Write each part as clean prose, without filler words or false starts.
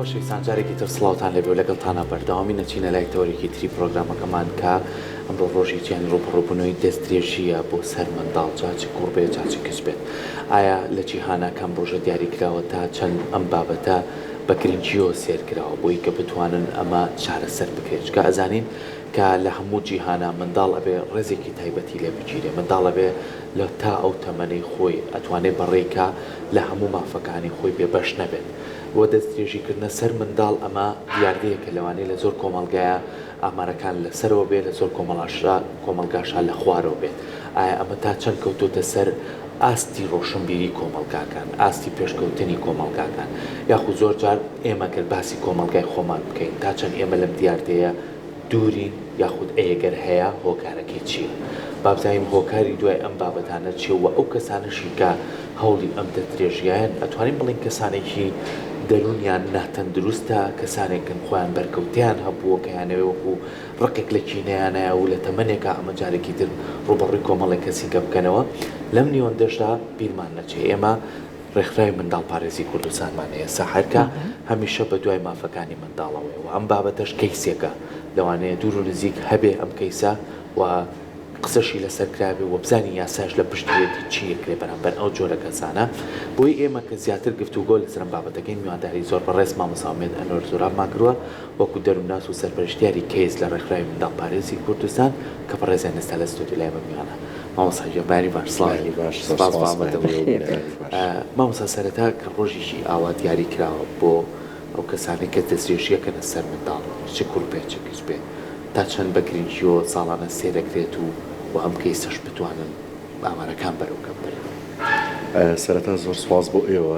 خۆشەویستان جارێکی تر سڵاوتان لەبێ و لەگەڵتانە بەردەوامی نەچینە لای تەوەرێکی تری پرۆگرامەکەمان کە ئەمڕۆ ڕۆژی گیانی ڕوبەڕووبوونەوەی دەستدرێژیە بۆ سەر منداڵ جاچی کوڕ بێت جاچی کچ بێت. ئایا لە جیهانە کەم ڕۆژە دیاریکراوە تا چەند ئەم بابەتە بە گرنگیەوە سێرکراوە بۆی کە بتوانن ئەمە چارەسەر بکرێت. کە ئەزانین کە لە هەموو جیهانە منداڵ ئەبێ ڕێزێکی تایبەتی لێ بگیرێ، منداڵ ئەبێ لە تا ئەو تەمەنەی خۆی ئەتوانێت بەڕێکە لە هەموو مافەکانی خۆی بێبەش نەبێت. بۆ دەستدرێژیکردنە سەر منداڵ ئەمە دیاردەیەکە لەوانەیە لە زۆر کۆمەڵگایە ئامارەکان لەسەرەوە بێت، لە زۆر کۆمەلگاشە لە خوارەوە بێت. ئایا ئەمە تا چەند کەوتوتە سەر ئاستی ڕۆشنبیری کۆمەلگاکان، ئاستی پێشکەوتنی کۆمەلگاکان، یاخود زۆر جار ئێمە کرد باسی کۆمەلگای خۆمان بکەین تا چەند ئێمە لەم دیاردەیە دوورین یاخود ئەگەر هەیە هۆکارەکەی چییە؟ بابزانین هۆکاری دوای ئەم بابەتانە چیە و ئەو کەسانشی کە هەوڵی ئەم دەستدرێژیان ئەتوانین بڵین کەسانێکی دەرونیان ناتەندروستە، کەسانێکن خۆیان بەرکەوتیان هەبووە کەیانەوێ وەکو ڕقێک لە کینەیانەیە و لە تەمەنێکە ئەمە جارێکی تر ڕوبەڕووی کۆمەڵێک کەسیکە بکەنەوە. لەم نیوەندەشدا بیرمان نەچێ ئێمە ڕێکخراوی منداڵ پارێزی کوردستانمانەیە ساحەرکە هەمیشە بە دوای مافەکانی منداڵەوەی و ئەم بابەتەش کەیسێکە لەوانەیە دوور و نزیک هەبێ ئەم کەیسە و قسەشی لەسەر کرابێ و بزانین یاساش لە پشتێتی چیەکرێ بەرامبەر ئەو جۆرە کەسانە. بۆی ئێمە کە زیاتر گفتوگۆ لەسەر بابەتەکەی میوانداری زۆر بەڕێز مامۆسامێت ئەنوەر زۆرابمان کردووە وەکو دەرووناس و سەرپەرشتیاری کەیس لە ڕێکخراوی منداڵ پارێزی کوردستان کە بەڕێزیان ئێستا لە ستودیۆ لای میوانە. مامۆستا گیانباری باش سڵاوی باش سپاس بۆ ئامادەبوونی. مامۆستا سەرەتا کە ڕۆژێکی ئاوا دیاری کراوە بۆ ئەو کەسانێک کە دەستدرێژیەکەنە سەر منداڵ چ کوڕ بێت چ کچ بێت تا چەند بە گرنگیەوە ساڵانە سێدەکرێت و ئەم کەیسەش بتوانن ئامارەکان بەرەوکەم بێت. سەرەتا زۆر سپاس بۆ ئێوە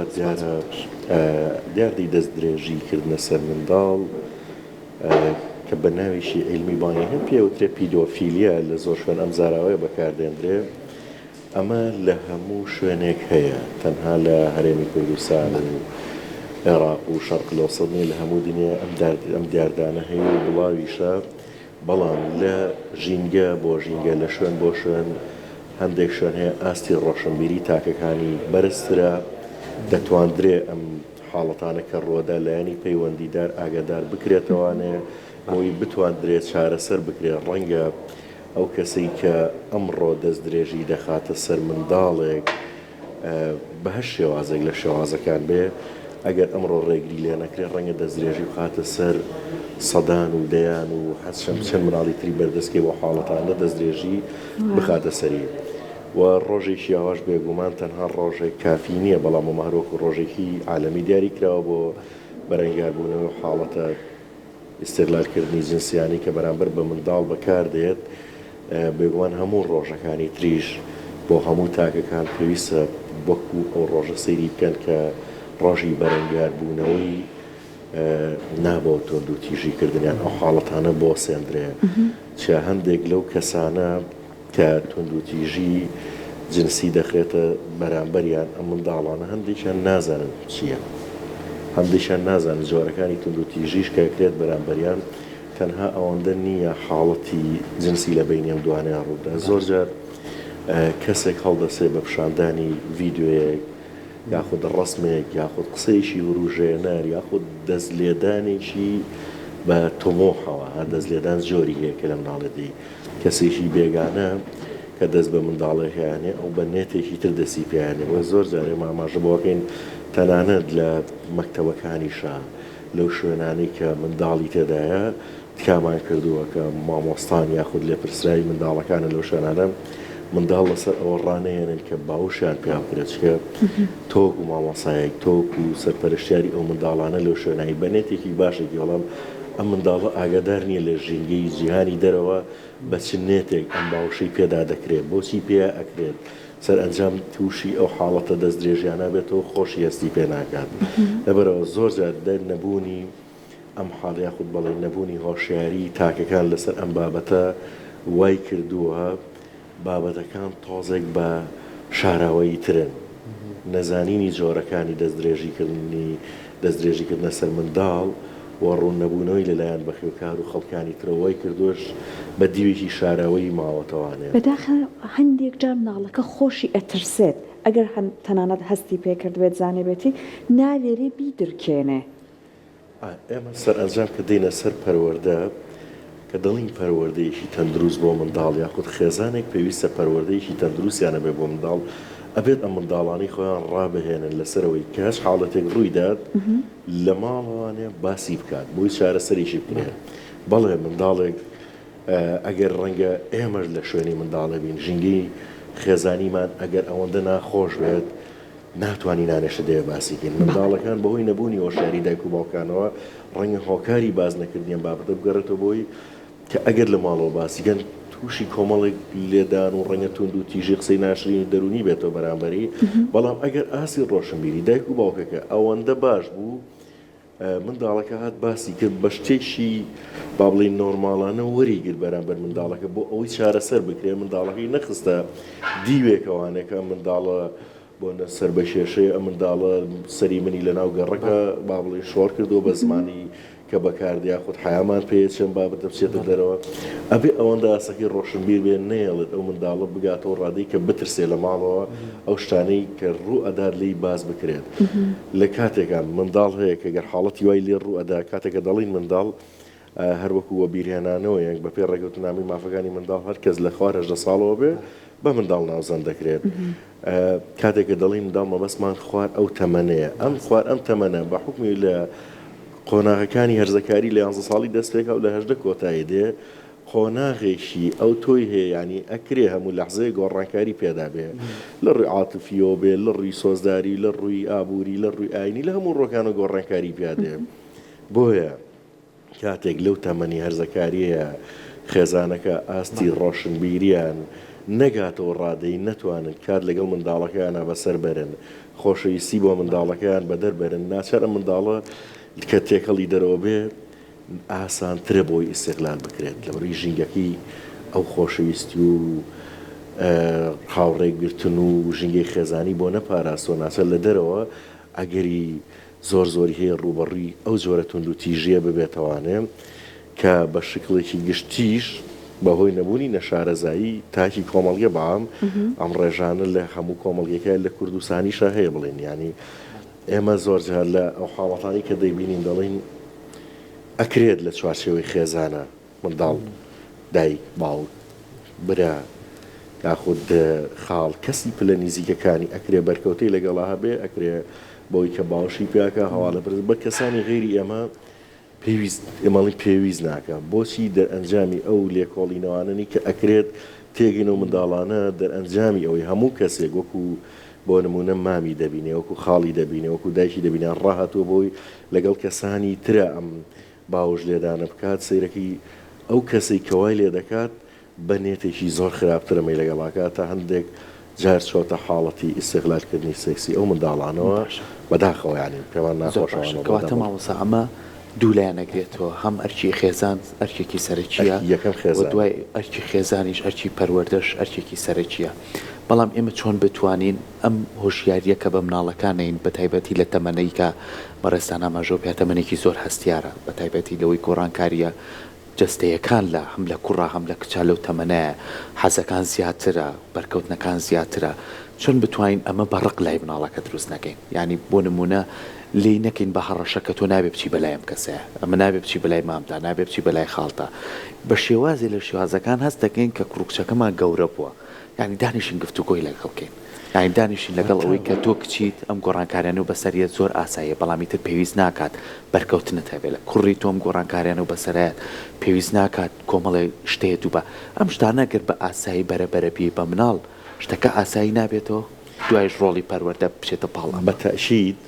دیاردی دەستدرێژیکردنە سەر منداڵ کە بە ناویشی عیلمی بانی هەم پێوترێ پیدۆفیلیا لە زۆر شوێن ئەم زاراوەیە بەکاردێنرێ. ئەمە لە هەموو شوێنێک هەیە، تەنها لە هەرێمی کوردستان و عێراق و شەرق لەوسەدنی لە هەموو دنیا ئەم دیاردانە هەیە و بڵاویشە. بەڵام لە ژینگە بۆ ژینگە لە شوێن بۆ شوێن هەندێک شوێن هەیە ئاستی ڕۆشنبیری تاکەکانی بەرزترە، دەتواندرێ ئەم حاڵەتانە کە ڕۆدا لایەنی پەیوەندیدار ئاگادار بکرێتەوانێ بۆی بتواندرێت چارەسەر بکرێت. ڕەنگە ئەو کەسەی کە ئەمڕۆ دەستدرێژی دەخاتە سەر منداڵێک بە هەر شێوازێک لە شێوازەکان بێ، ئەگەر ئەمڕۆ ڕێگری لێ نەکرێت ڕەنگە دەستدرێژی بخاتە سەر سەدان و دەیان و چەند مناڵی تری بەردەستکەی بۆ حاڵەتانە دەستدرێژی بخاتە سەری. و ڕۆژێکی ئاواش بێگومان تەنها ڕۆژێک کافی نییە، بەڵام مەمارۆکو ڕۆژێکی عالەمی دیاری کراوە بۆ بەرەنگاربوونەوە حاڵەتە ئیستێغلالکردنی جنسیانی کە بەرامبەر بە منداڵ بەکاردێت. بێگومان هەموو ڕۆژەکانی تریش بۆ هەموو تاکەکان پێویستە وەکو ئەو ڕۆژە سەیری بکەن کە ڕۆژی بەرەنگاربوونەوەی نابۆ تۆند و تیژیکردنیان ئەو حاڵەتانە بۆ سێندرێ. چە هەندێک لەو کەسانە کە تۆند و تیژی جنسی دەخرێتە بەرامبەریان ئەم منداڵانە هەندێکیان نازانن چییە، هەندێکیان نازانن جۆرەکانی تۆند و تیژیش کە کرێت بەرامبەریان تەنها ئەوەندە نییە حاڵەتی جنسی لە بینیان دوانیان ڕوودا. زۆر جار کەسێک هەڵدەسێ بە پیشاندانی ڤیدیۆیەک یاخود ڕسمێک یاخود قسەیشی وروژێنەر یاخود دەستلێدانێکی بە تۆمۆحەوە دەستلێدان زۆری هەیە کە لە مناڵەتی کەسێکی بێگانە کە دەست بە منداڵێکیانێ ئەو بە نێتێکی تر دەسی پێیانێ و زۆر جارێ ماماژە بۆکەین تەنانەت لە مەکتەبەکانیشە لەو شوێنانی کە منداڵی تێدایە تکامان کردووە کە مامۆستان یاخود لێ پرسرایی منداڵەکانە لەو شوێنانە منداڵ لەسەر ئەوە ڕانەیەنن کە باوشیان پێ بکرێت چکە تۆک و مامۆسایەک تۆک و سەرپەرشتیاری ئەو منداڵانە لەو شوێنایی بەنێتێکی باشێکی بەڵام ئەم منداڵە ئاگادار نییە لە ژینگەی جیهانی دەرەوە بە چ نێتێک ئەم باوشەی پێدا دەکرێت بۆچی پێ ئەکرێت سەر ئەنجام تووشی ئەو حاڵەتە دەستدرێژیانە بێتەوە خۆشی هەستی پێ ناکات. لەبەرەوە زۆر جار نەبوونی ئەم حاڵ یاخود بەڵێ نەبوونی هۆشیاری تاکەکان لەسەر ئەم بابەتە وای کردووە بابەتەکان تۆزێک بە شاراوەیی ترن. نەزانینی جۆرەکانی دەستدرێژیکردنە سەر منداڵ و ڕوونەبوونەوەی لەلایەن بەخێوکار و خەڵکانی ترەوەی کردوش بە دیوێکی شاراوەی ماوەتەوانێت. بەداخە هەندێک جار مناڵەکە خۆشی ئەترسێت ئەگەر تەنانەت هەستی پێکردوێت زانێبێتی ناوێری بیدرکێنێ. ئێمە سەر ئەنجام کە دێنە سەر پەروەردە کە دڵین پەروەردەیەکی تەندروست بۆ منداڵ یاخود خێزانێک پێویستە پەروەردەیەکی تەندروستیانە بێ بۆ منداڵ ئەبێت ئەم منداڵانی خۆیان ڕابهێنن لەسەرەوەی کەس حاڵەتێک ڕوویدات لە ماڵەوانێ باسی بکات بۆی چارەسەریشی بکرێت بەڵێ منداڵێک ئەگەر ڕەنگە ئێمەش لە شوێنی منداڵە بین ژینگەی خێزانیمان ئەگەر ئەوەندە ناخۆش بێت ناتوانین نانێشە دەیە باسیکەین منداڵەکان بەهۆی نەبوونی هۆشیاری دایک و باوکانەوە ڕەنگە هۆکاری باز نەکردنیان بابەتە بگەڕێتەوە بۆی کە ئەگەر لە ماڵەوە باسیگەن تووشی کۆمەڵێک لێدان و ڕەنگە تونند و تیژی قسەی ناشرین دەرونی بێتەوە بەرامبەری بەڵام ئەگەر ئاسی ڕۆشنبیری دایک و باوکەکە ئەوەندە باش بوو منداڵەکە هات باسی کرد بە شتێکی با بڵێن نۆرماڵانە وەریگرت بەرامبەر منداڵەکە بۆ ئەوەی چارەسەر بکرێ منداڵەکەی نەخستە دیوێکەوانێکە منداڵە بۆ سەر بە شێشەیە ئەم منداڵە سەری منی لە ناو گەڕەکە با بڵێ شۆڕ کردو بە زمانی کە بەکاردیا خودت حیامان پێ چەند بابەتە بچێتە دەرەوە ئەبێ ئەوەندە ئاسەکەی ڕۆشنبیر بێ نێڵێت ئەو منداڵە بگاتەوە ڕادەی کە بترسێ لە ماڵەوە ئەو شتانەی کە ڕوو ئەدار لی باز بکرێت لە کاتێکا منداڵ هەیە کە گەر حاڵەتی وای لێ ڕوو ئەدا کاتێکە دەڵین منداڵ هەروەکو وە بیرهێنانەوە یەک بە پێ ڕێگەوتنامی مافەکانی منداڵ هەر کەس لە خوارە 18 ساڵەوە بێ بە منداڵ ناوزەند دەکرێت کاتێکە دەڵین منداڵ مەبەستمان خوار ئەو تەمەنەیە ئەم خوار ئەم تەمەنە بە حکمی لە قۆناغەکانی هەرزەکاری لە 11 ساڵی دەست پێکە و لە 18 کۆتایی دێ قۆناغێکی ئەو تۆی هەیە ینی ئەکرێ هەموو لەحزەیە گۆڕانکاری پێدا بێ لە ڕووی عاتفیەوە بێ لە ڕووی سۆزداری لە ڕووی ئابووری لە ڕووی ئاینی لە هەموو ڕۆکانە گۆڕانکاری پیادێ بۆیە کاتێک لەو تەمەنی هەرزەکاریە خێزانەکە ئاستی ڕۆشنبیریان نەگاتەوە ڕادەی نەتوانن کات لەگەڵ منداڵەکەیانە بەسەر بەرن خۆشەویستی بۆ منداڵەکەیان بەدەربەرن ناچارە منداڵە کە تێکەڵی دەرەوە بێ ئاسانترە بۆی ئیستیغلال بکرێت لە بەرووی ژینگەکەی ئەو خۆشەویستی و هاوڕێگرتن و ژینگەی خێزانی بۆ نەپاراستەوە ناچار لە دەرەوە ئەگەری زۆر زۆری هەیە ڕوبەڕووی ئەو جۆرە تونند و تیژیە ببێتەوانێ کە بە شکڵێکی گشتیش بەهۆی نەبوونی نەشارەزایی تاکی کۆمەڵگە بەعام ئەم ڕێژانە لە هەموو کۆمەڵگەکە لە کوردستانیشە هەیە بڵێن ینی ئێمە زۆر جار لە ئەو حاڵەتانی کە دەیبینین دەڵین ئەکرێت لە چوارچێوەی خێزانە منداڵ دایک باوک برا یاخود خاڵ کەسی پلە نزیکەکانی ئەکرێ بەرکەوتەی لەگەڵا هەبێ ئەکرێ بۆی کە باوشی پیاکە هەواڵە برز بە کەسانی غێری ئێمە ئێمەڵی پێویست ناکە بۆچی دەرئەنجامی ئەو لێکۆڵینەواننی کە ئەکرێت تێگەین و منداڵانە دەرئەنجامی ئەوەی هەموو کەسێک وەکو بۆ نمونە مامی دەبینێ وەکو خاڵی دەبینێ وەکو دایکی دەبینە ڕاهاتوە بۆی لەگەڵ کەسانی ترە ئەم باوش لێدانە بکات سەیرەکی ئەو کەسەی کەوای لێ دەکات بە نێتێکی زۆر خراپترەمەی لەگەڵاکات تا هەندێک جار چۆتە حاڵەتی ئیستیغلالکردنی سێکسی ئەو منداڵانەوە بەداخەوە یانی پێوان ناخۆشەواتە مامۆستا ئەمە دوولایان نەگرێتەوە هەم ئەرکی خێزان ئەرکێکی سەرەکیە یەکەم خێزان دوای ئەرکی خێزانیش ئەرکی پەروەردەش ئەرکێکی سەرەکیە بەڵام ئێمە چۆن بتوانین ئەم هۆشیاریە کە بە مناڵەکانین بە تایبەتی لە تەمەنەی کە بەڕێستان ئاماژۆ پێتەمەنێکی زۆر هەستیارە بە تایبەتی لەوەی گۆڕانکاریە جستەیەکان لە هەم لە کوڕا هەم لە کچا لەو تەمەنەیە حەزەکان زیاترە بەرکەوتنەکان زیاترە چۆن بتوانین ئەمە بەڕق لای مناڵەکە دروست نەکەین ینی بۆ نمونە لی نەکەین بە هەڕەشە کە تۆ نابێ بچی بەلایەم کەسەیە ئەمە نابێ بچی بەلای مامتا نابێ بچی بەلای خاڵتە بە شێوازی لە شێوازەکان هەست دەکەین کە کوڕکچەکەمان گەورە بووە ینی دانیشین گفتوگۆی لەگەڵکەین ینی دانیشین لەگەڵ ئەوەی کە تۆ کچیت ئەم گۆڕانکاریانە و بەسەریە زۆر ئاساییە بەڵامی تر پێویست ناکات بەرکەوتنت هەبێ لە کوڕی تۆم گۆڕانکاریانە و بەسەرایەت پێویست ناکات کۆمەڵی شتەیە دووبە ئەم شتانە گەر بە ئاسایی بەرەبەرە پێی بە مناڵ شتەکە ئاسایی نابێتەوە دوایش ڕۆڵی پەروەردە بچێتە پاڵە بە تەشید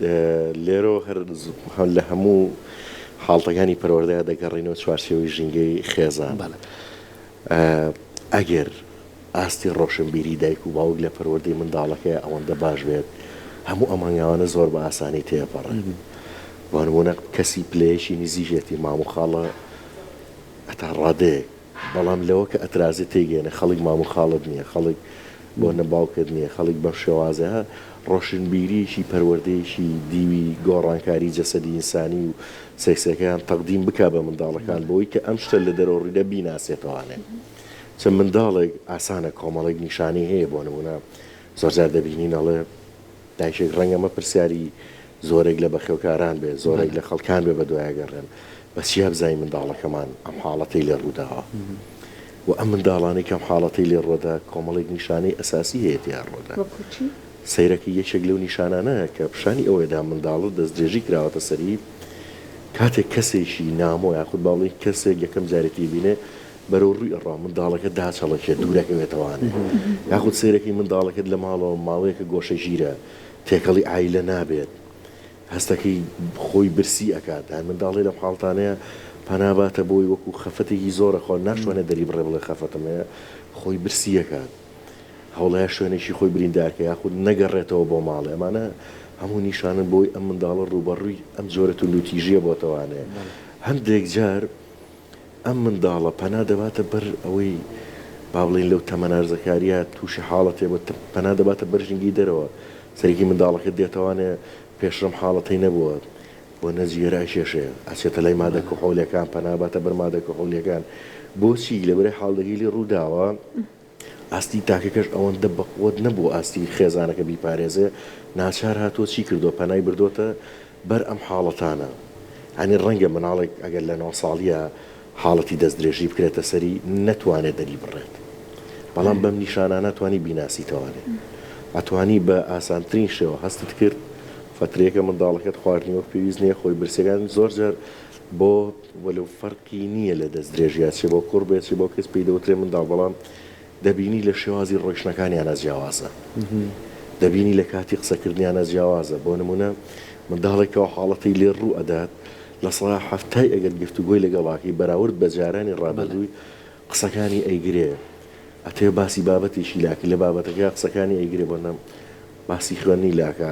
لێرە هەر لە هەموو حاڵتەکانی پەروەردەیە دەگەڕینەوە چوارچێوەی ژینگەی خێزان ئەگەر ئاستی ڕۆشنبیری دایک و باوک لە پەروەردەی منداڵەکەی ئەوەندە باش بێت هەموو ئەمانگاوانە زۆر بە ئاسانی تێپەڕن وانبوونە کەسی پلەیەکی نزیژێتی مام و خاڵە ئەتا ڕادەیەک بەڵام لەوە کە ئەترازی تێگەێنە خەڵک مام و خاڵت نییە خەڵک بۆ نەباوکرد نییە خەڵک بەم شێوازەیە ڕۆشنبیریشی پەروەردەیەکی دیوی گۆڕانکاری جەسەدی ئینسانی و سێکسەکەیان تەقدیم بکا بە منداڵەکان بۆی کە ئەم شتە لە دەرەوە ڕوویدە بیناسێتەوانێ چەند منداڵێک ئاسانە کۆمەڵێک نیشانی هەیە بۆ نمونە زۆرجار دەبینین ئەڵێ دایشێک ڕەنگە مە پرسیاری زۆرێک لە بەخێوکاران بێ زۆرێک لە خەڵکان بێ بە دوایگەڕێن بەس یا بزای منداڵەکەمان ئەم حاڵەتی لێ ڕووداوە و ئەم منداڵانی کەم حاڵەتی لێ ڕۆدا کۆمەڵێک نیشانەی ئەساسی هەیە دیار ڕۆدا سەیرەکی یەکێک لەو نیشانانەیە کە پیشانی ئەوەیدا منداڵە دەستدرێژی کراوەتە سەری کاتێک کەسێکی نامۆ یاخود باڵی کەسێک یەکەم جارێتی بینێ بەرەو ڕووی ئەڕا منداڵەکە داچەڵەکێ دوورەکەوێتەوانێ یاخود سەیرەکی منداڵەکەت لە ماڵەوە ماڵەیەکە گۆشە ژیرە تێکەڵی عایلە نابێت هەستەکەی خۆی برسی ئەکات منداڵی لەم حاڵتانەیە پەناباتە بۆی وەکو خەفەتێکی زۆرە خۆ ناشوانێ دەری بڕێ بڵێ خەفەتمەیە خۆی برسیەکات هەوڵەیە شوێنێکی خۆی بریندارکە یاخود نەگەڕێتەوە بۆ ماڵێ ئەمانە هەموو نیشانن بۆی ئەم منداڵە ڕوبەڕووی ئەم جۆرە توندوتیژیە بۆتەوانێ هەندێک جار ئەم منداڵە پەنا دەباتە بەر ئەوەی با بڵێن لەو تەمەنارزەکاریە تووشی حاڵەتێ بۆ پەنا دەباتە بەرژنگی دەرەوە سەرێکی منداڵەکە دێتەوانێ پێشڕم حاڵەتی نەبووە بۆ نەجیێرای شێشەیە ئەچێتە لای مادە کحولیەکان پەناباتە بەر مادە کحولیەکان بۆچی لەبەرەی حاڵدەگیری ڕووداوە ئاستی تاکەکەش ئەوەندە بەقوت نەبوو ئاستی خێزانەکە بیپارێزێ ناچار هاتۆ چی کردو پەنای بردۆتە بەر ئەم حاڵەتانە هەنی ڕەنگە مناڵێک ئەگەر لە 9 ساڵیە حاڵەتی دەستدرێژی بکرێتە سەری نەتوانێت دەری بڕێت بەڵام بەم نیشانانە توانی بیناسیتەوانێ ئەتوانی بە ئاسانترین شێوە هەستت کرد فترێکە منداڵەکەت خواردنیوە پێویست نییە خۆی برسەکان زۆر جار بۆ وەلو فەرقی نییە لە دەستدرێژیات چێ بۆ کوڕ بێت چێ بۆ کەس پێی دەوترێ منداڵ بەڵام دەبینی لە شێوازی ڕۆیشتنەکانیانە جیاوازە دەبینی لە کاتی قسەکردنیانە جیاوازە بۆ نمونە منداڵێکەوە حاڵەتی لێ ڕوو ئەدات لە سەڵا هەفتای ئەگەر گفتوگۆی لەگەڵاکی بەراورد بە جارانی ڕابردووی قسەکانی ئەیگرێ ئەتێ باسی بابەتێکی لاکە لە بابەتەکە قسەکانی ئەیگرێ بۆ نەم باسی خوێنی لاکە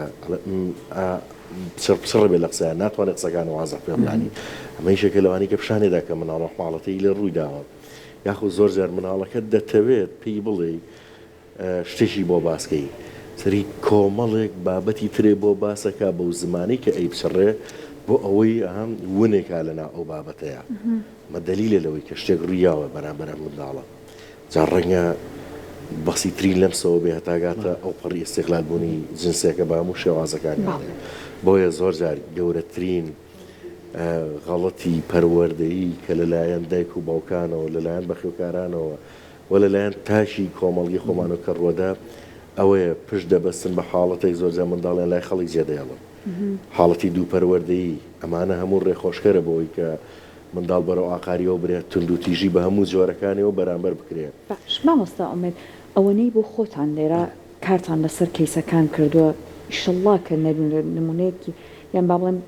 پسڕ بێ لە قسەیان ناتوانێت قسەکان وازە پێ بڵانی ئەمە شێکە لەوانی کە پیشانێدا کە مناڵە حاڵەتی لێ ڕوویداوە یاخود زۆر جار مناڵەکە دەتەوێت پێی بڵێ شتێکی بۆ باسکەی سەری کۆمەڵێک بابەتی ترێ بۆ باسەکە بەو زمانی کە ئەی بچڕێ بۆ ئەوەی ئەهم ونێکا لەنا ئەو بابەتەیە مە دەلیلە لەوەی کە شتێک ڕوویاوە بەرامبەر منداڵە جا ڕەنگە بەسیترین لەمسەوە بێ هەتاگاتە ئەو پەڕی ئیستیقلال بوونی جنسێکە بە هەموو شێوازەکانی بۆیە زۆر جار گەورەترین غەڵەتی پەروەردەیی کە لەلایەن دایک و باوکانەوە لەلایەن بەخێوکارانەوە و لەلایەن تاشی کۆمەڵگی خۆمانە کە ڕووەدا ئەوەیە پشت دەبەستن بە حاڵەتێک زۆر جار منداڵیان لای خەڵک جێدەیەڵن حاڵەتی دوو پەروەردەیی ئەمانە هەموو ڕێخۆشکەرە بۆی کە منداڵ بەرەو ئاقاریەوە برێت توندوتیژی بە هەموو جۆرەکانیەوە بەرامبەر بکرێت باش مامۆستا ئەمێد ئەوەنەی بۆ خۆتان لێرە کارتان لەسەر کەیسەکان کردووە ئیشەڵڵا کە نمونەیەکی یان با بڵێم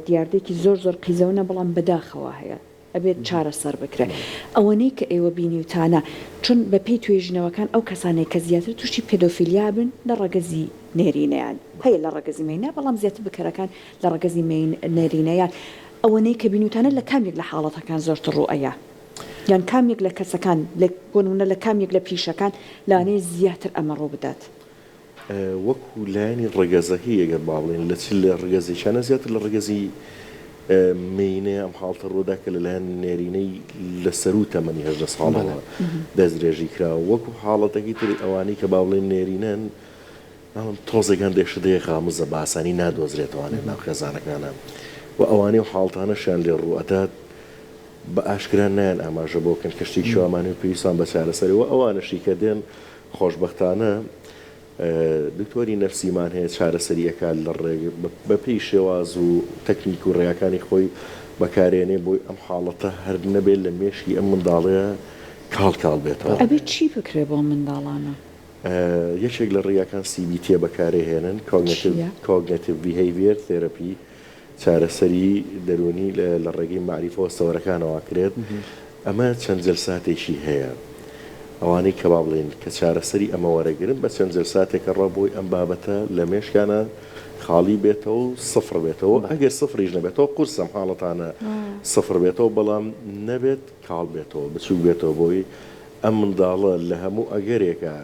دیاردێکی زۆر قیزەونە بەڵام بەداخەوە هەیە ئەبێت چارەسەر بکرێت ئەوەنەی کە ئێوە بینیوتانە چون بە پێی توێژنەوەکان ئەو کەسانەی کە زیاتر تووشی پێدۆفیلیا بن لە ڕەگەزی نێرینەیان هەیە لە ڕەگەزی مینە بەڵام زیاتر بکەرەکان لە ڕەگەزی نێرینەیان ئەوەنەی کە بینیوتانە لە کامێک لە حاڵەتەکان زۆرتر ڕوئەیە یان کامێک لە کەسەکان بۆنمونە لە کامێک لە پیشەکان لانەیە زیاتر ئەمە ڕوو بدات وەکو لایانی ڕێگەزەکە ئەگەر باڵێن لە چ لە ڕێگەزیشانە زیاتر لە ڕێگەزی مینێ ئەم حاڵتە ڕۆدا کە لەلایەن نێرینەی لەسەر و تەمەنی 18 ساڵەوە دەستدرێژی کراوە وەکو حاڵەتەکی تری ئەوانەی کە باڵێن نێرینەن تۆزێکان دێشدەیە خامزە باسانی نادۆزرێتوانێت ناو خێزانەکانە و ئەوانەی و حاڵتانەشان لێ ڕوئەدات بە ئاشکران نایەن ئاماژە بۆکەن کەشتی شوامانی و پێویستان بە چارەسەرەوە ئەوانەشی کە دێن خۆشبەختانە دکتۆری نەفسیمان هەیە چارەسەریەکان لە ڕێگە بە پێی شێواز و تەکنیک و ڕێیەکانی خۆی بەکارێنێ بۆی ئەم حاڵەتە هەر نەبێت لە مێشکی ئەم منداڵەیە کاڵ بێتەوە ئەبێت چی بکرێ بۆ منداڵانە یەکێک لە ڕێیەکان CBT بەکارهێنن Cognitive Behavior Therapy چارەسەری دەرونی لە ڕێگەی معریفەوە سەوەرەکانەوە کرێت ئەمە چەند جەلساتێکی هەیە ئەوانەی کە با بڵێن کە چارەسەری ئەمە وەرەگرن بە چەند جەلساتێکە ڕابۆی ئەم بابەتە لە مێشکانە خاڵی بێتەوە و سفر بێتەوە ئەگەر سفریش نەبێتەوە قورسم حاڵەتانە سفر بێتەوە بەڵام نەبێت کاڵ بێتەوە بچوو بێتەوە بۆی ئەم منداڵە لە هەموو ئەگەرێکە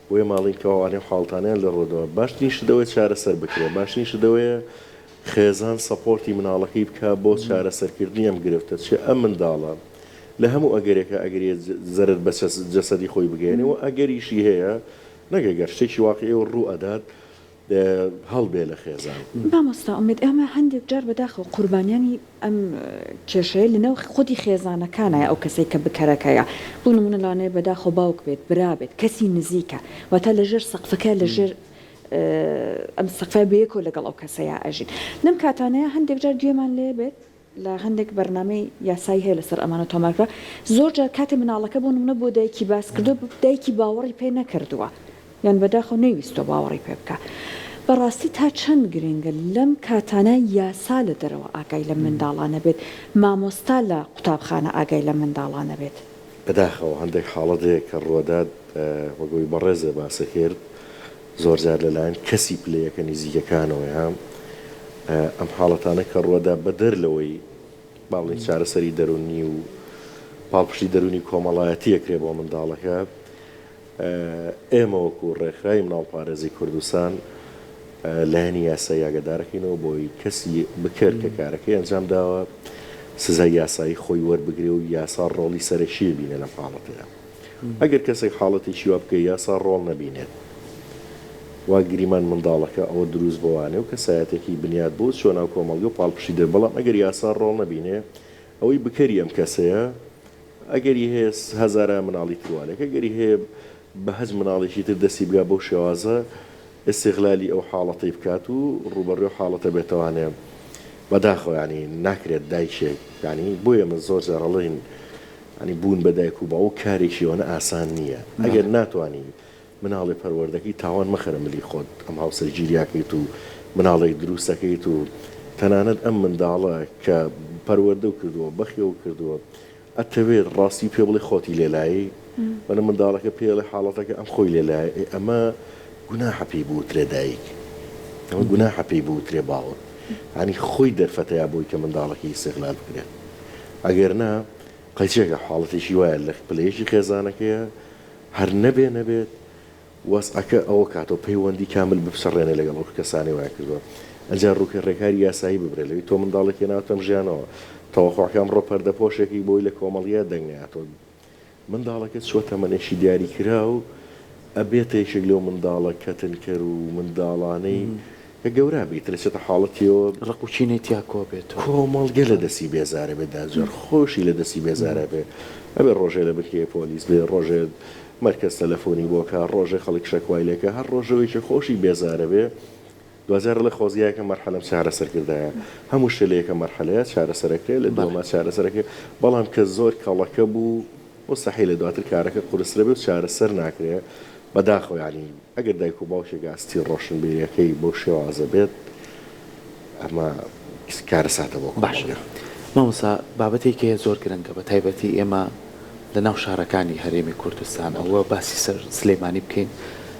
بۆیە ماڵین کەوانێ حاڵتانیان لە ڕۆدەوە باش نیشدەوەی چارەسەر بکرێت باش نیشدەوەیە خێزان سەپۆرتی مناڵەکەی بکە بۆ چارەسەرکردنی ئەم گرفتە چێ ئەم منداڵە لە هەموو ئەگەرێکە ئەگەریت زەرت بە جەسەدی خۆی بگەێنەوە ئەگەریشی هەیە نەگەگەر شتێکی واقعی و ڕوو ئەدات هەڵبێ لە خێزان مامۆستا ئومێد ئێمە هەندێک جار بەداخەوە قوربانیانی ئەم کێشەیە لەنەو خودی خێزانەکانایە ئەو کەسێک کە بکەرەکەیە بوو نمونە لەوانەیە بەداخەوە باوک بێت برا بێت کەسی نزیکە واتە لەژێر سەقفەکە لەژێر ئەم سەقفە بەیەکۆ لەگەڵ ئەو کەسەیە ئەژین لەم کاتانەیە هەندێک جار گوێمان لێ بێت لە هەندێک بەرنامەی یاسایی هەیە لەسەر ئەمانە تۆمارکرا زۆر جار کاتێ مناڵەکە بۆ نمونە بۆ دایکی باس کردو دایکی باوەڕی پێ نەکردووە یان بەداخەوە نەیویستۆ باوەڕی پێ بکە بەڕاستی تا چەند گرنگە لەم کاتانە یاسا لە دەرەوە ئاگای لە منداڵانە بێت مامۆستا لە قوتابخانە ئاگای لە منداڵانە بێت بەداخەوە هەندێک حاڵەتێک کە ڕۆداد وەگوی بەڕێزە باسە کرد زۆر جار لەلایەن کەسی پلەیەکە نزیکەکانەوە ئەم حاڵەتانە کە ڕۆدا بە دەرلەوەی باڵی چارەسەری دەرونی و پاڵپشتی دەرونی کۆمەڵایەتیەکرێ بۆ منداڵەکە ئێمە وەکو ڕێکخراوی مناڵپارێزی کوردستان لایەنی یاسایی ئاگادارەکەینەوە بۆی کەسی بکرد کە کارەکەی ئەنجام داوە سزای یاسایی خۆی وەربگرێ و یاسا ڕۆڵی سەرەشی بینێ لەم حاڵەتەیە ئەگەر کەسێک حاڵەتێکی وا بکە یاسا ڕۆڵ نەبینێت وا گریمان منداڵەکە ئەوە دروست بۆوانێ و کەسایەتێکی بنیاد بوو چۆن ناو کۆمەڵگە و پاڵپشتی دێ بەڵام ئەگەر یاسا ڕۆڵ نەبینێ ئەوەی بکەری ئەم کەسەیە ئەگەری هەیە هەزارە مناڵی توالێک ئەگەری هەیە بە هەز مناڵێکی تر دەستی بگا بەو شێوازە استغلالی ئەو حاڵەتی بکات و ڕوبەڕێ حاڵەتە بێتەوانێ بەداخەوە ینی ناکرێت دایکێک ینی بۆیە من زۆر جارەڵێن ینی بوون بە دایک و با و کارێکیەوەنە ئاسان نییە ئەگەر ناتوانانی مناڵی پەروەردەکەی تاوان مەخەرە ملی خۆت ئەم هاوسەرگیریاکەیت و مناڵێک دروستەکەیت و تەنانەت ئەم منداڵە کە پەروەردە و کردووە بەخی و کردووە ئەتەوێت ڕاستی پێ بڵێ خۆتی لێلایی بەنە منداڵەکە پێڵێ حاڵەتەکە ئەم خۆی لێلای ئەمە گوناحە پێی بووترێ دایک ئەمە گوناحە پێی بووترێ باوە ینی خۆی دەرفەتەیە بۆی کە منداڵەکەی استیغلال بکرێت ئەگەر نا قەیچێکە حاڵەتێکی وایە لە پلەیەکی خێزانەکەیە هەر نەبێت وەسعەکە ئەوە کاتەوە پەیوەندی کامل بپسەڕێنێ لەگەڵ ئەو کەسانی وای کردووە ئەجار ڕووکە ڕێکاری یاسایی ببرێت لەوی تۆ منداڵێکی ناوتەم ژیانەوە تەواخواکەم ڕۆپەردە پۆشێکی بۆی لە کۆمەڵیە دەنگاتۆ منداڵەکە چوە تەمەنێکی دیاری کرا و ئەبێتە یەکێک لەو منداڵە کەتنکەر و منداڵانەی کە گەورە بیت لەچێتە حاڵەتیەوە ڕقوچینەی تیاکۆ بێت کۆمەڵگە لە دەستی بێزارە بێت داجار خۆشی لە دەستی بێزارە بێ ئەبێ ڕۆژێ لە بکێ پۆلیس بێ ڕۆژێ مرکز تەلەفۆنی بۆکە ڕۆژێ خەڵک شەکوای لێکە هەر ڕۆژەوەیکە خۆشی بێزارە بێ دوزار لە خۆزیایکە مەرحەلەم چارەسەرکردایە هەموو شتێکە مەرحەلەیە چارەسەرەکرێت لە دووەما چارەسەرەکە بەڵام کە زۆر کەڵەکە بوو مستحیل لە دواتر کارەکە قورسرە بێت چارەسەر ناکرێت بەداخەوە ینی ئەگەر دایک و باوشێک ئاستی ڕۆشنبیریەکەی بۆ شێوازە بێت ئەمە کارە ساتە بۆ باشە مامۆستا بابەتێکی زۆر گرنگە بە تایبەتی ئێمە لە ناو شارەکانی هەرێمی کوردستان ئەوە باسی سەر سلێمانی بکەین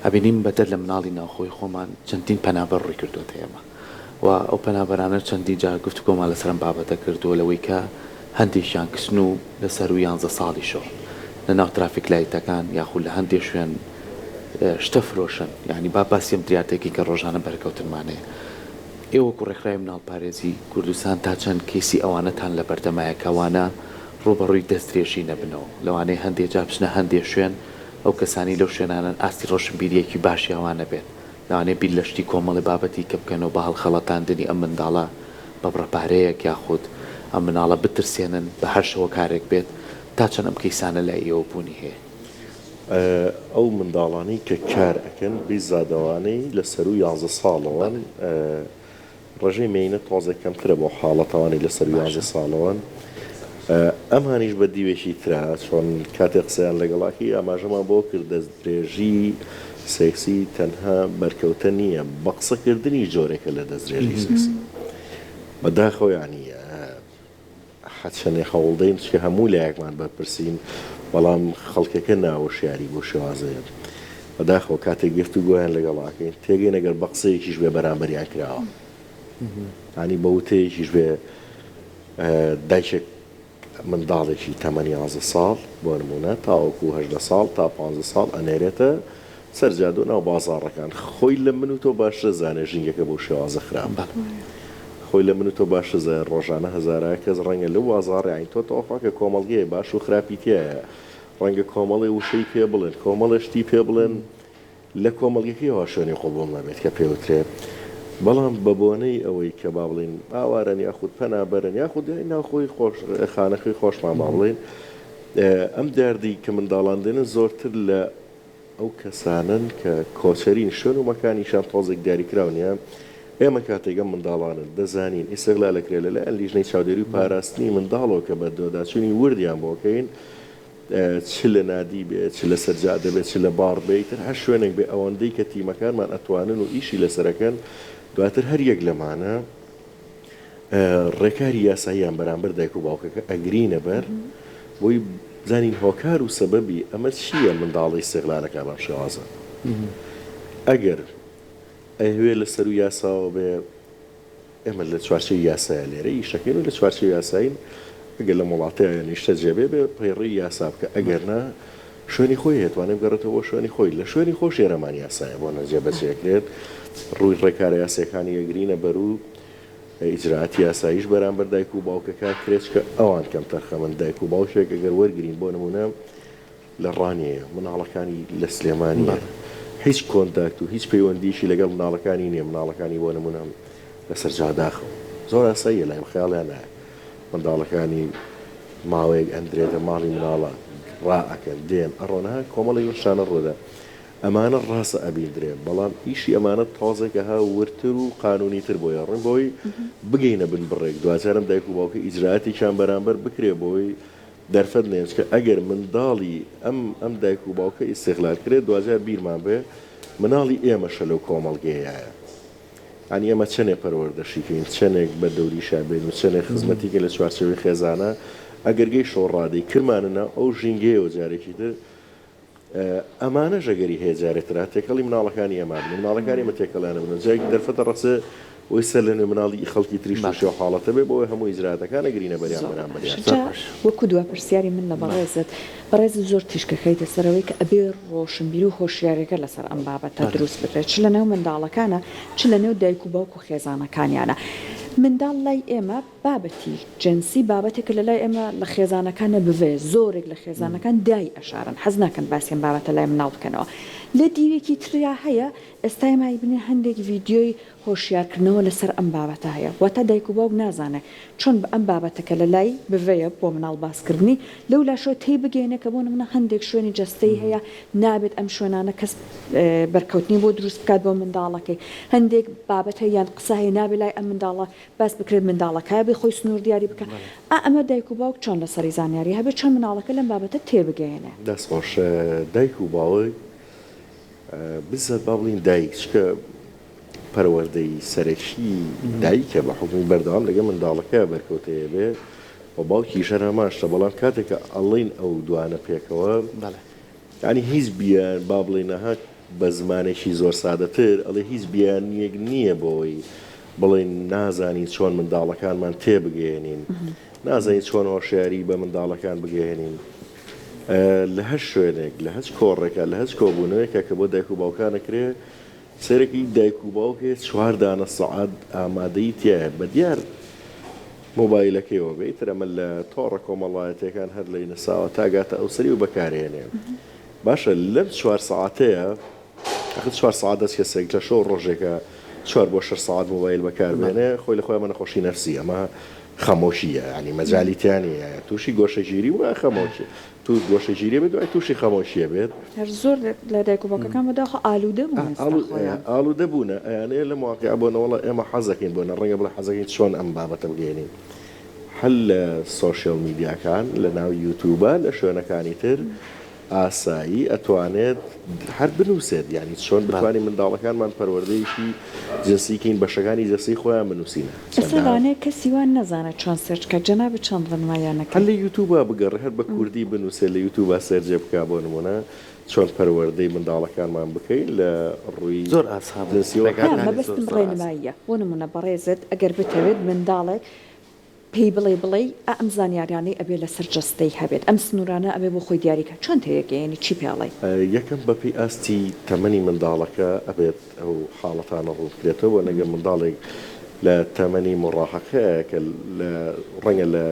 ئەبینیم بەدەر لە مناڵی ناوخۆی خۆمان چەندین پەنابەر ڕووی کردوتە ئێمە و ئەو پەنابەرانە چەندی جار گفتوگۆمان لەسەرم بابەتە کردووە لەوەی کە هەندێکیان کسن و لەسەر و 11 ساڵی شۆ لە ناو ترافیک لایتەکان یاخود لە هەندێک شوێن شتە فرۆشن یعنی با باسیم دیارتێکی کە ڕۆژانە بەرکەوتنمانەیە ئێوە کوڕێکخراوی مناڵپارێزی کوردستان تا چەند کێسی ئەوانەتان لە بەردەمایە کەوانە ڕوبەڕووی دەستدرێژی نەبنەوە لەوانەیە هەندێک جا بچنە هەندێک شوێن ئەو کەسانی لەو شوێنانن ئاستی ڕۆشنبیریەکی باشی ئەوانە بێت لەوانەیە بیر لە شتی کۆمەڵی بابەتی کە بکەنەوە بە هەڵخەڵەتاندنی ئەم منداڵە بە بڕەپارەیەک یاخود ئەم مناڵە بترسێنن بە هەر شەوە کارێک بێت تا چەند ئەم کەیسانە لای ئێوە بوونی هەیە ئەو منداڵانی کە کار ئەەکەن بیزادەوانەی لە سەر و 11 ساڵەوەن ڕژەی مینە تۆزە کەمترە بۆ حاڵەتەوانی لە سەر 11 ساڵەوەن ئەمانیش بە دیوێکی ترا چۆن کاتێک قسەیان لەگەڵاکی ئاماژەمان بۆ کرد دەستدرێژی سێکسی تەنها بەرکەوتە نییە بە قسەکردنی جۆرێکە لە دەستدرێژی سێکسی بەداخۆیانی حەچەنێ هەوڵدەین چکە هەموو لایەکمان بەرپرسین بەڵام خەڵکەکە ناوەشیاری بۆ شێوازەیە بەداخەوە کاتێک گفتوگۆیان لەگەڵاکەین تێگەی نەگەر بە قسەیەکیش بێ بەرامبەریان کراوە ینی بە وتەیەکیش بێ دایکێک منداڵێکی تەمەنی 11 ساڵ بۆ نمونە تاوەکو 18 ساڵ تا 15 ساڵ ئەنێرێتە سەرجادۆ ناو بازاڕەکان خۆی لە من و تۆ باشتر زانێ ژینگەکە بۆ شێوازە خراپ خۆی لە من و تۆ باشتر زانێ ڕۆژانە هەزارە کەس ڕەنگە لەو بازاڕی عین تۆ تەواخواکە کۆمەڵگەیە باش و خراپی تایە ڕەنگە کۆمەڵی وشەی پێ بڵێن کۆمەڵشتی پێ بڵێن لە کۆمەڵگەکەیەوە شوێنی قوبوڵ نەبێت کە پێوترێ بەڵام بە بۆنەی ئەوەی کە با بڵین ئاوارن یاخود پەنابەرن یاخود ناوخۆی خانەخی خۆشمان با بڵین ئەم دەردی کە منداڵان دێنن زۆرتر لە ئەو کەسانن کە کۆچەرین شوێن و مەکانیشان تۆزێک دیاریکراونیە ئێمە کاتێکگەم منداڵانن دەزانین ئیسەغلالەکرێ لەلایەن لیژنەی چاودێری و پاراستنی منداڵەوە کە بە دۆداچوونی وردیان بۆکەین چ لە نادی بێت چ لە سەرجادە بێت چ لە باڕ بێتتر هەر شوێنێک بێ ئەوەندەی کە تیمەکانمان ئەتوانن و ئیشی لەسەرەکەن دواتر هەر یەک لەمانە ڕێکاری یاساییان بەرامبەر دایک و باوکەکە ئەگرینە بەر بۆی زانین هۆکار و سەبەبی ئەمە چییە منداڵی استیغلالەکە بەم شێوازە ئەگەر ئەوێ لەسەر و یاساوە بێ ئێمە لە چوارچێی یاسایە لێرە ئیشەکەین و لە چوارچێی یاساین ئەگەر لە وڵاتەیە نیشتە جێبێ بێ پەیڕی یاسا بکە ئەگەرنا شوێنی خۆی هێتوانێ بگەڕێتەوە شوێنی خۆی لە شوێنی خۆش ێرەمان یاسایە بۆ نەجێبەجێکرێت ڕووی ڕێکارە یاسەکانی ئەگرینە بەرو ئیجراعاتی یاساییش بەرامبەر دایک و باوکەکە کرێت کە ئەوان کەم تەرخەمن دایک و باوشێک ئەگەر وەرگرین بۆ نمونە لە ڕانیەیە مناڵەکانی لە سلێمانیە هیچ کۆنتاکت و هیچ پەیوەندیشی لەگەڵ مناڵەکانی نییە مناڵەکانی بۆ نمونە لەسەر جاداخەوە زۆر ئاساییە لایم خەیاڵیان نایە منداڵەکانی ماوەیەک ئەندرێتە ماڵی مناڵە ڕائەکەن دێن ئەڕۆنەها کۆمەڵی شانە ڕۆدا ئەمانە ڕاستە ئەبیندرێ بەڵام ئیشی ئەمانە تازێکە ها ورتر و قانونی تر بۆیە ڕێن بۆی بگەینە بن بڕێک دواترم دایک و باوکە ئیجراعاتیشان بەرامبەر بکرێ بۆی دەرفەت نێنج کە ئەگەر منداڵی ئەم دایک و باوکە ئیستیغلال کرێت دوجار بیرمان بێ مناڵی ئێمەشە لەو کۆمەڵگەیە ئەنی ئەمە چەندێک پەروەردەشیکەین چەندێک بە دەوری شابێن و چەندێک خزمەتیکە لە چوارچەوەی خێزانە ئەگەرگەی شۆڕادەی کرمانە ئەو ژینگەیەوە جارێکی تر ئەمانە ژەگەری هەیە جارێترا تێکەڵی مناڵەکانی ئەمە بن مناڵەکانی ئمە تێکەڵیانە بن جایك دەرفەتە ڕەسە وی سەر لە مناڵی خەڵکی تریش و حاڵەتە بێ بۆی هەموو ئیجراعاتەکانە گرینە بەریان بەرامبەریان وەکو دووە پرسیاری من لە بەڕێزت زۆر تیشکەکەیتە سەرەوەی کە ئەبێ ڕۆشنبیر و هۆشیارەکە لەسەر ئەم بابەتە دروست بکرێت چ لەنێو منداڵەکانە چ لەنێو دایک و باوک و خێزانەکانیانە منداڵ لای ئێمە بابەتی جنسی بابەتێکە لە لای ئێمە لە خێزانەکانە بوێ زۆرێک لە خێزانەکان دای ئەشارن حەز ناکەن باسیێن بابەتە لای مناڵ بکەنەوە لە دیوێکی تریا هەیە ئێستا مای بنێ هەندێک ڤیددیۆی هۆشیارکردنەوە لەسەر ئەم بابەتە هەیە واتە دایک و باوک نازانێت چۆن بە ئەم بابەتەکە لە لای بوێە بۆ مناڵ باسکردنی لەو لاشۆ تی بگەێنە کە بۆ منە هەندێک شوێنی جستەی هەیە نابێت ئەم شوێنانە کەس بەرکەوتنی بۆ دروست بکات بۆ منداڵەکەی هەندێک بابەتە یان قسەهەیە نابێ لای ئەم منداڵە باس بکرێت منداڵەکە بێ خۆی سنوور دیاری بکە ئەمە دایک و باوک چۆن لەسەری زانیاری هەبێت چۆن مناڵەکە لەم بابەتە تێبگەێنێ دەستخۆش دایک و باوک بزەت با بڵین دایک چکە پەروەردەی سەرەکی دایکە بە حکمی بەردەوام لەگە منداڵەکە بەرکەوتەیە بێ و باوکی شەرماشتە بەڵام کاتێکە ئەڵین ئەو دوانە پێکەوە ینی هیچ بیان با بڵێنەها بە زمانێکی زۆر سادەتر ئەڵێ هیچ بیانیەک نییە بۆی بڵێن نازانی چۆن منداڵەکانمان تێبگەێنین نازانین چۆن هۆشیاری بە منداڵەکان بگەێنین لە هەر شوێنێک لە هەچ کۆڕێکە لە هەچ کۆبوونەوەیکە کە بۆ دایک و باوکانەکرێ سەرەکی دایک و باوکێت 4 دانە سەعات ئامادەی تایە بە دیار مۆبایلەکەیەوە بێتتر ئەمە لە تۆڕە کۆمەڵایەتەکان هەر لە نەساوە تاگاتە ئەوسری و بەکارێنێ باشە لەم 4 سەعاتەیە 4 سەعات دەست کەسێک لە شەو ڕۆژێکە 4 بۆ 6 سەعات مۆبایل بەکاربێنێ خۆی لە خۆی ئەمە نەخۆشی نەفسی ئەمە خەمۆشیە ینی مەجاالیتیانە تووشی گۆشەگیری و خەمۆشی تو گۆشەگیری بێت دوای تووشی خەمۆشیە بێت هەر زۆر لە دایک و باوکەکان بەداخە ئالوودە بوون ئالوودە بوونە ئەیانەیە لە مواقع بۆنەوەڵە ئێمە حەزەکەین بۆنە ڕەنگە بڵە حەزەکەین چۆن ئەم بابەتە بگەێنین هەل لە سۆشیال میدیاکان لە ناو یوتیوبە لە شوێنەکانی تر ئاسایی ئەتوانێت هەر بنووسێت یعنی چۆن بتوانین منداڵەکانمان پەروەردەیەکی جنسیکەین بەشەکانی جنسی خۆیان بنووسینە ئەسەوانەیە کەسیوان نەزانێت چۆن سێرچکە جەنابە چەند ڕنمایانەکە هەر لە یوتیوبە بگەڕ هەر بە کوردی بنووسێت لە یوتیوبە سەرجێ بکا بۆ نمونە چۆن پەروەردەی منداڵەکانمان بکەین لە ڕووی زۆر ئاسان مەبەستم ڕێنماییە بۆ نمونە بەڕێزت ئەگەر بتەوێت منداڵێک پێی بڵێ ئەم زانیاریانەی ئەبێ لەسەر جستەی هەبێت ئەم سنوورانە ئەبێ بۆ خۆی دیاریکە چۆن تەیەگەیەنی چی پێڵێ یەکەم بەپی ئاستی تەمەنی منداڵەکە ئەبێت ئەو حاڵەتانە ڕووبکرێتەوە نەگە منداڵێک لە تەمەنی مڕاحەکەیە کە ڕەنگە لە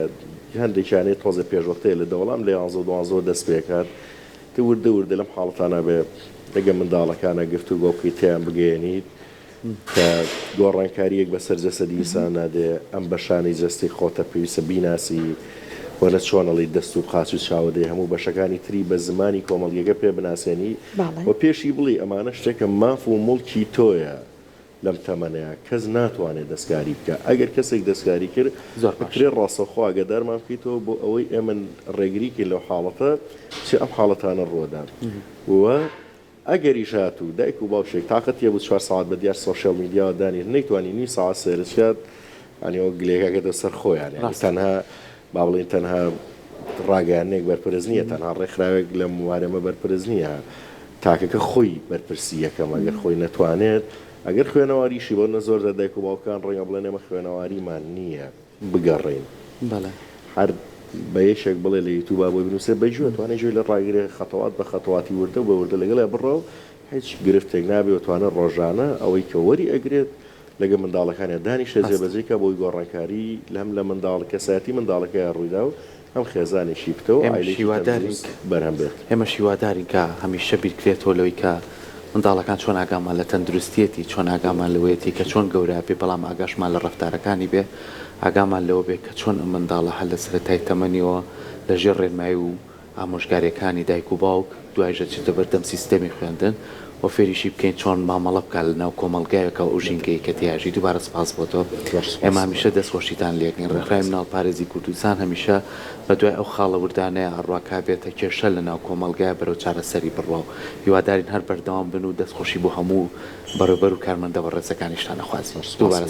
هەندێکیانەی تۆزە پێشوەختەیە لە دەوڵام لە 11 دەست پێکات وردە لەم حاڵەتانە بێ لەگە منداڵەکانە گفتوگۆ بکەیتیان بگەێنیت کە گۆڕانکاریەک بەسەر جەسەدی ئینسان نادێ ئەم بەشانی جەستی خۆتە پێویستە بیناسی وەنە چۆنەڵی دەست و قاچ و چاودێ هەموو بەشەکانی تری بە زمانی کۆمەڵگەکە پێ بناسیێنی و پێشی بڵی ئەمانە شتێکە ماف و مڵکی تۆیە لەم تەمەنەیە کەس ناتوانێت دەستکاری بکە ئەگەر کەسێک دەستکاری کرد بکرێ ڕاستەخوا ئەگەدارمان بکەیتەوە بۆ ئەوەی ئێمە ڕێگریکی لەو حاڵەتە چ ئەم حاڵەتانە ڕۆدا و ئەگەریش هاتوو دایک و باوشێک تااقەت یە بوو 4 ساعت بە دیار سۆشیال میدیا دانی نەیتوانی نی ساعت سێرچات ئەنیەوە گلێکەکەتە سەر خۆیان تەنها با بڵێن تەنها ڕاگەیانێک بەرپرز نییە تەنها ڕێکخراوێک لە موارەمە بەرپرز نییە تاکەکە خۆی بەرپرسی یەکەم ئەگەر خۆی نەتوانێت ئەگەر خوێنەواریشی بۆ نە زۆر دایک و باوکان ڕێگە بڵێن ئێمە خوێنەواریمان نییە بگەڕێین هەر بە یەشێک بڵێ لە یوتیوب بۆ بنووسێ بەجوێ توانێت ژێ لە ڕاگرێ خەتەوات بە خەتەواتی وردە بە وردە لەگەڵ بڕۆ هیچ گرفتێک نابێ توانە ڕۆژانە ئەوەی کە وەری ئەگرێت لەگە منداڵەکانی دانیشە جێبەجێکە بۆی گۆڕانکاری لەم لە منداڵ کەسایەتی منداڵەکە ڕوویدا و ئەم خێزانێکی بتەوە بەرهەم بێت ئێمە شیوادارین کە هەمیشە بیرکرێتەوە لەوەی کە منداڵەکان چۆن ئاگامان لە تەندروستیەتی چۆن ئاگامان لەوەیەتی کە چۆن گەورە بێ بەڵام ئاگاشمان لە ڕەفتارەکانی بێ ئاگامان لەوە بێ کە چۆن ئەم منداڵە هەل لە سەرەتای تەمەنیەوە لەژێر ڕێنمایی و ئامۆژگاریەکانی دایک و باوک دوایژە چیتە بەردەم سیستەمی خوێندن و فێریشی بکەین چۆن مامەڵە بکات لە ناو کۆمەڵگایەکە ئەو ژینگەی کە تیاژی دووبارە سپاس بۆ تۆ ئێمە هەمیشە دەستخۆشیتان لێکین ڕێکخراوی مناڵ پارێزی کوردستان هەمیشە بە دوای ئەو خاڵە وردانەیە هەڕواکا بێتە کێشە لە ناو کۆمەڵگایە بەرەو چارەسەری بڕوا و هیوادارین هەر بەردەوام بن و دەستخۆشی بۆ هەموو بەڕێوەبەر و کارمەندە بە ڕێزەکانیشتانە خوازیێن دووبارە